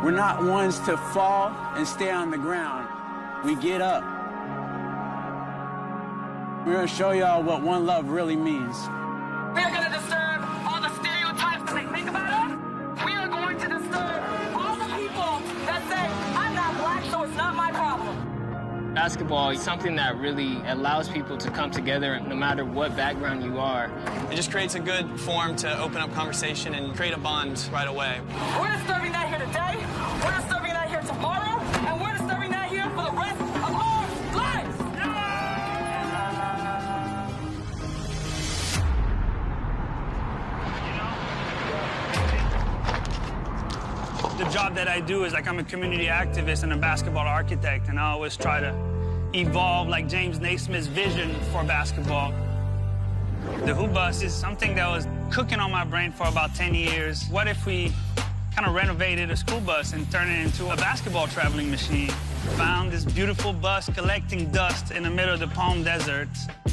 We're not ones to fall and stay on the ground. We get up. We're gonna show y'all what one love really means. We are gonna disturb all the stereotypes that they think about us. We are going to disturb all the people that say, I'm not black, so it's not my problem. Basketball is something that really allows people to come together no matter what background you are. It just creates a good forum to open up conversation and create a bond right away. We're disturbing that here today, we're disturbing that here tomorrow, and we're disturbing that here for the rest of our lives! The job that I do is like I'm a community activist and a basketball architect, and I always try to evolve like James Naismith's vision for basketball. The Hoot Bus is something that was cooking on my brain for about 10 years. What if we kind of renovated a school bus and turned it into a basketball traveling machine? Found this beautiful bus collecting dust in the middle of the Palm Desert.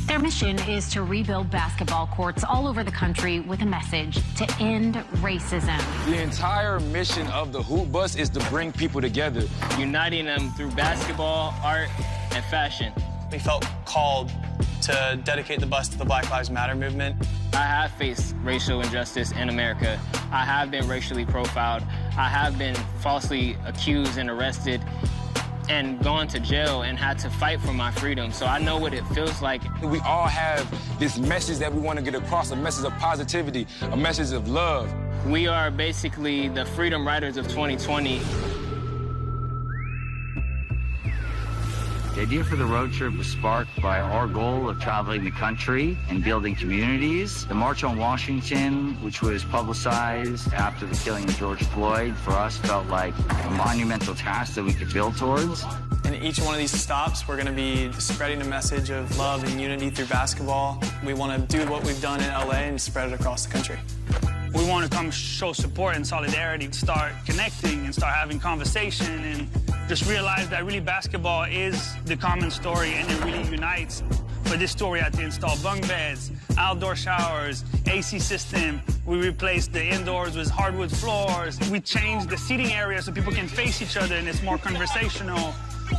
Their mission is to rebuild basketball courts all over the country with a message to end racism. The entire mission of the Hoot Bus is to bring people together. Uniting them through basketball, art, and fashion. We felt called to dedicate the bus to the Black Lives Matter movement. I have faced racial injustice in America. I have been racially profiled. I have been falsely accused and arrested and gone to jail and had to fight for my freedom. So I know what it feels like. We all have this message that we want to get across, a message of positivity, a message of love. We are basically the freedom riders of 2020. The idea for the road trip was sparked by our goal of traveling the country and building communities. The March on Washington, which was publicized after the killing of George Floyd, for us felt like a monumental task that we could build towards. In each one of these stops, we're going to be spreading a message of love and unity through basketball. We want to do what we've done in LA and spread it across the country. We want to come show support and solidarity, start connecting and start having conversation, and just realize that really basketball is the common story and it really unites. For this story, I had to install bunk beds, outdoor showers, AC system. We replaced the indoors with hardwood floors. We changed the seating area so people can face each other and it's more conversational.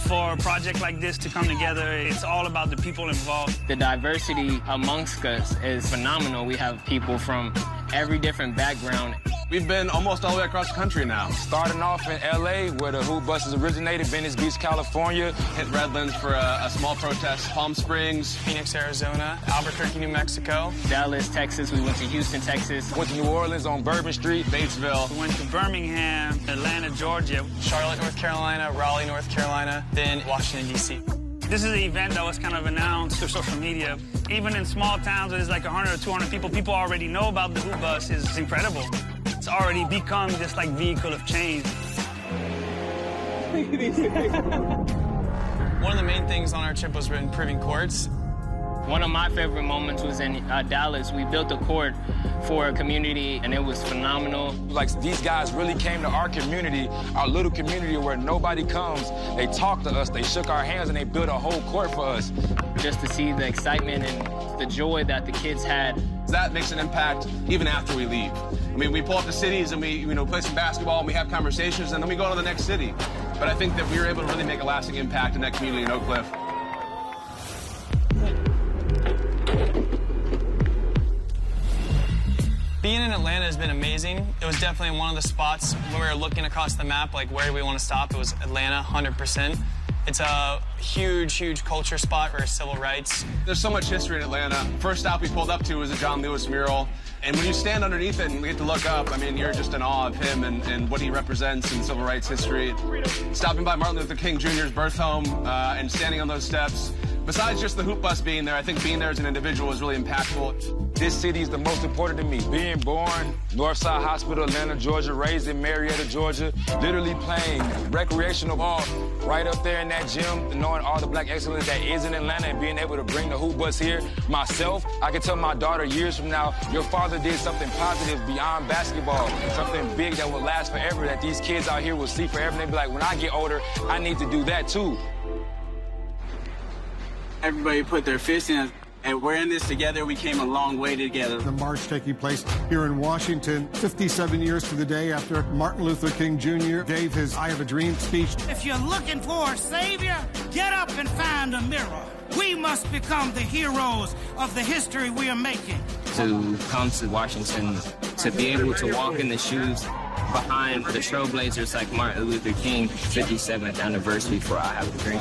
For a project like this to come together, it's all about the people involved. The diversity amongst us is phenomenal. We have people from every different background. We've been almost all the way across the country now. Starting off in LA, where the Hoot Buses originated, Venice Beach, California. Hit Redlands for a small protest, Palm Springs, Phoenix, Arizona, Albuquerque, New Mexico. Dallas, Texas. We went to Houston, Texas. Went to New Orleans on Bourbon Street. Batesville. We went to Birmingham, Atlanta, Georgia. Charlotte, North Carolina, Raleigh, North Carolina, then Washington, D.C. This is an event that was kind of announced through social media. Even in small towns where there's like 100 or 200 people already know about the Hoot Bus. It's incredible. It's already become this like vehicle of change. One of the main things on our trip was improving courts. One of my favorite moments was in Dallas. We built a court for a community, and it was phenomenal. Like, these guys really came to our community, our little community where nobody comes. They talked to us, they shook our hands, and they built a whole court for us. Just to see the excitement and the joy that the kids had. That makes an impact even after we leave. I mean, we pull up to cities and we play some basketball and we have conversations, and then we go to the next city. But I think that we were able to really make a lasting impact in that community in Oak Cliff. Being in Atlanta has been amazing. It was definitely one of the spots when we were looking across the map, like where do we want to stop? It was Atlanta, 100%. It's a huge, huge culture spot for civil rights. There's so much history in Atlanta. First stop we pulled up to was a John Lewis mural. And when you stand underneath it and get to look up, I mean, you're just in awe of him and what he represents in civil rights history. Stopping by Martin Luther King Jr.'s birth home and standing on those steps. Besides just the Hoot Bus being there, I think being there as an individual is really impactful. This city is the most important to me. Being born, Northside Hospital, Atlanta, Georgia, raised in Marietta, Georgia, literally playing recreational ball right up there in that gym, knowing all the black excellence that is in Atlanta and being able to bring the Hoot Bus here. Myself, I can tell my daughter years from now, your father did something positive beyond basketball, something big that will last forever, that these kids out here will see forever. And they be like, when I get older, I need to do that too. Everybody put their fist in. And we're in this together. We came a long way together. The march taking place here in Washington, 57 years to the day after Martin Luther King Jr. gave his I Have a Dream speech. If you're looking for a savior, get up and find a mirror. We must become the heroes of the history we are making. To come to Washington, to be able to walk in the shoes behind the trailblazers like Martin Luther King, 57th anniversary for I Have a Dream.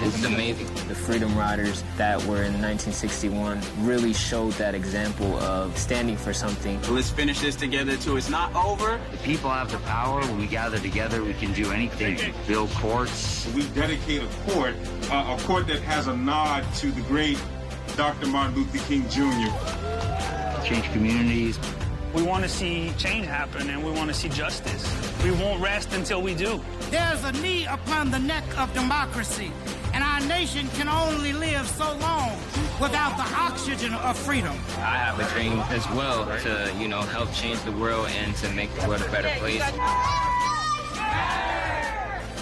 It's amazing. The freedom riders that were in 1961 really showed that example of standing for something. Let's finish this together too. It's not over. The people have the power. When we gather together, we can do anything. Build courts. We dedicate a court that has a nod to the great Dr. Martin Luther King Jr. Change communities. We want to see change happen, and we want to see justice. We won't rest until we do. There's a knee upon the neck of democracy, and our nation can only live so long without the oxygen of freedom. I have a dream as well to, help change the world and to make the world a better place.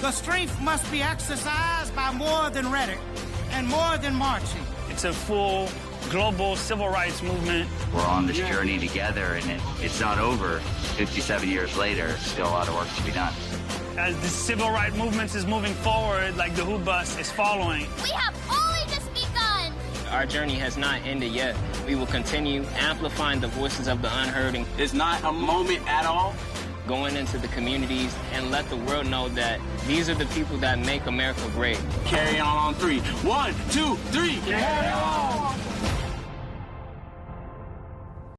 The strength must be exercised by more than rhetoric and more than marching. It's a full global civil rights movement. We're on this journey together, and it's not over. 57 years later, still a lot of work to be done. As the civil rights movement is moving forward, like the Hoot Bus is following. We have only just begun. Our journey has not ended yet. We will continue amplifying the voices of the unheard. It's not a moment at all. Going into the communities and let the world know that these are the people that make America great. Carry on 3. 1, 2, 3. Carry on.